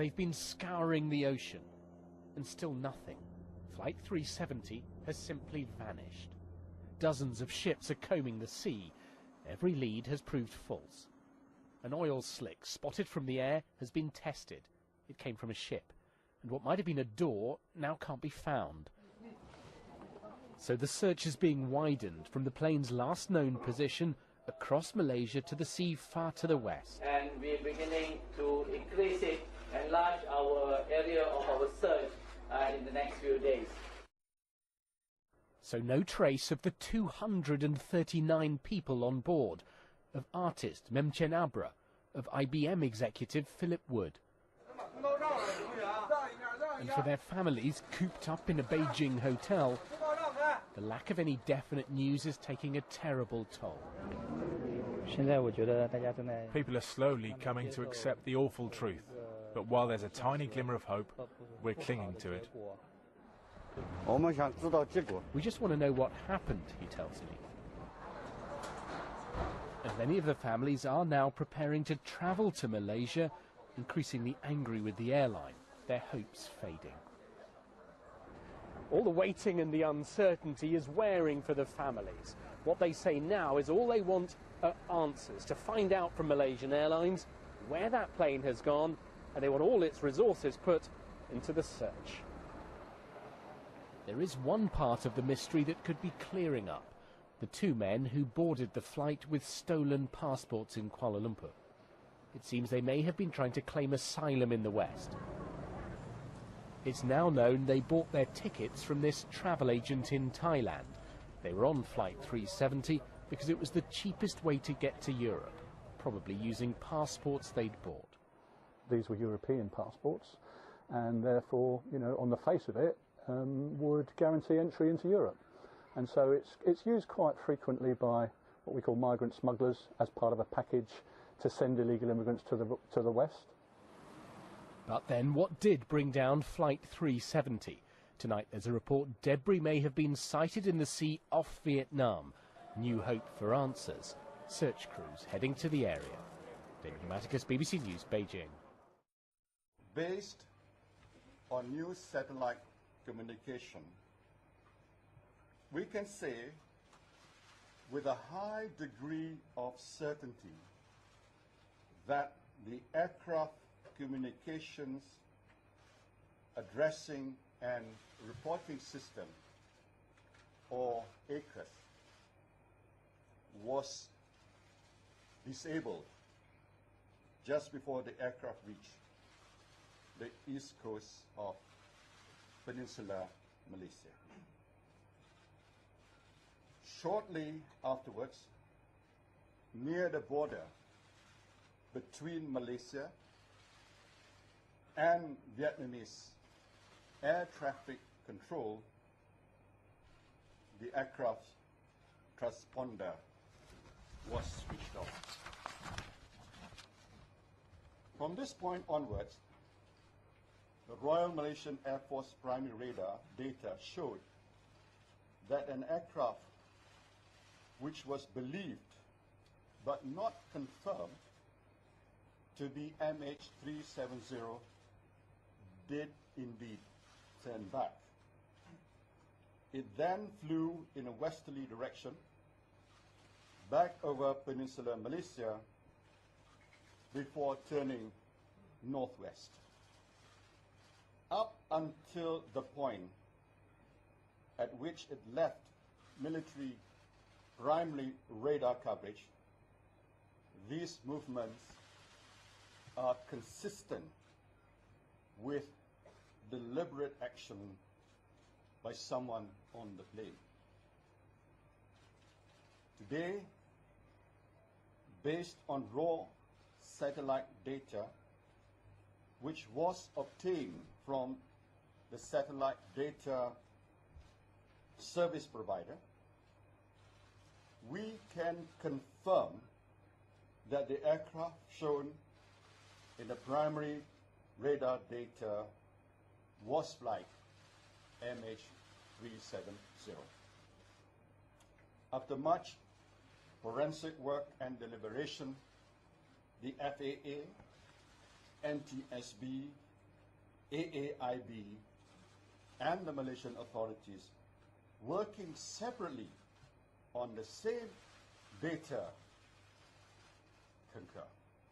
they've been scouring the ocean, and still nothing. Flight 370 has simply vanished. Dozens of ships are combing the sea. Every lead has proved false. An oil slick spotted from the air has been tested. It came from a ship, and what might have been a door now can't be found. So the search is being widened from the plane's last known position across Malaysia to the sea far to the west. And we're beginning to increase it, enlarge our area of our search in the next few days. So no trace of the 239 people on board, of artist Memchen Abra, of IBM executive Philip Wood. And for their families cooped up in a Beijing hotel, the lack of any definite news is taking a terrible toll. People are slowly coming to accept the awful truth, but while there's a tiny glimmer of hope, we're clinging to it. We just want to know what happened, he tells me. And many of the families are now preparing to travel to Malaysia, increasingly angry with the airline, their hopes fading. All the waiting and the uncertainty is wearing for the families. What they say now is all they want are answers, to find out from Malaysian Airlines where that plane has gone, and they want all its resources put into the search. There is one part of the mystery that could be clearing up. The two men who boarded the flight with stolen passports in Kuala Lumpur. It seems they may have been trying to claim asylum in the West. It's now known they bought their tickets from this travel agent in Thailand. They were on Flight 370 because it was the cheapest way to get to Europe, probably using passports they'd bought. These were European passports, and therefore, you know, on the face of it, would guarantee entry into Europe. And so it's used quite frequently by what we call migrant smugglers as part of a package to send illegal immigrants to the West. But then what did bring down Flight 370? Tonight there's a report debris may have been sighted in the sea off Vietnam. New hope for answers. Search crews heading to the area. David Maticus, BBC News, Beijing. Based on new satellite communication, we can say with a high degree of certainty that the aircraft communications addressing and reporting system, or ACRES, was disabled just before the aircraft reached the east coast of Peninsular Malaysia. Shortly afterwards, near the border between Malaysia and Vietnamese air traffic control, the aircraft transponder was switched off. From this point onwards, the Royal Malaysian Air Force primary radar data showed that an aircraft which was believed but not confirmed to be MH370 did indeed turn back. It then flew in a westerly direction back over Peninsular Malaysia before turning northwest. Up until the point at which it left military primary radar coverage, these movements are consistent with deliberate action by someone on the plane. Today, based on raw satellite data, which was obtained from the satellite data service provider, we can confirm that the aircraft shown in the primary radar data was flight MH370. After much forensic work and deliberation, the FAA, NTSB, AAIB and the Malaysian authorities working separately on the same data concur.